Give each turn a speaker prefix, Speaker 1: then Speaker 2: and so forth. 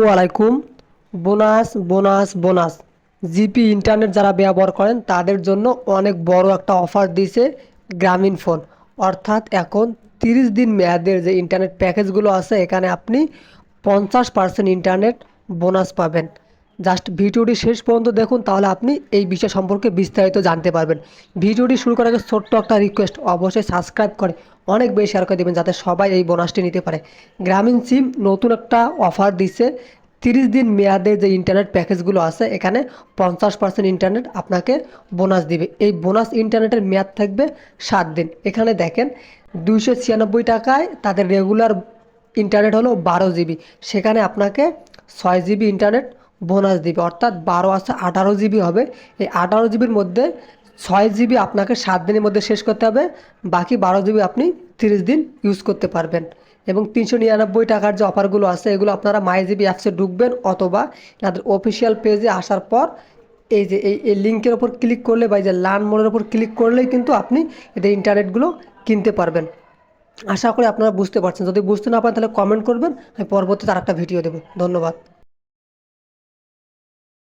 Speaker 1: আসসালামু আলাইকুম। Bonus bonus bonus GP internet যারা ব্যবহার করেন তাদের জন্য অনেক বড় একটা অফার দিয়েছে গ্রামীণ ফোন। অর্থাৎ এখন 30 দিন মেয়াদের যে ইন্টারনেট প্যাকেজগুলো আছে এখানে আপনি 50% ইন্টারনেট বোনাস পাবেন। জাস্ট ভিডিওটি শেষ পর্যন্ত দেখুন, তাহলে আপনি এই বিষয় সম্পর্কে বিস্তারিত জানতে পারবেন। ভিডিওটি শুরু করার আগে ছোট্ট একটা রিকোয়েস্ট, অবশ্যই সাবস্ক্রাইব করে অনেক বেশি শেয়ার করে দেবেন যাতে সবাই এই বোনাসটি নিতে পারে। গ্রামীণ সিম নতুন একটা অফার দিচ্ছে। 30 দিন মেয়াদে যে ইন্টারনেট প্যাকেজগুলো আছে এখানে 50% ইন্টারনেট আপনাকে বোনাস দিবে। এই বোনাস ইন্টারনেটের মেয়াদ থাকবে 7 দিন। এখানে দেখেন 296 টাকায় তাদের রেগুলার ইন্টারনেট হলো 12 জিবি, সেখানে আপনাকে 6 জিবি ইন্টারনেট বোনাস দিবে, অর্থাৎ 12 আছে 18 জিবি হবে। এই 18 জিবির মধ্যে 6 জিবি আপনাকে 7 দিনের মধ্যে শেষ করতে হবে, বাকি 12 জিবি আপনি 30 দিন ইউজ করতে পারবেন। এবং 399 টাকার যে অফারগুলো আছে এগুলো আপনারা মাই জিবি অ্যাপসে ঢুকবেন অথবা তাদের অফিসিয়াল পেজে আসার পর এই যে এই লিঙ্কের ওপর ক্লিক করলে বা এই যে লার্ন মোডের ওপর ক্লিক করলেই কিন্তু আপনি এদের ইন্টারনেটগুলো কিনতে পারবেন। আশা করি আপনারা বুঝতে পারছেন। যদি বুঝতে না পারেন তাহলে কমেন্ট করবেন, আমি পরবর্তীতে আরেকটা ভিডিও দেবো। ধন্যবাদ।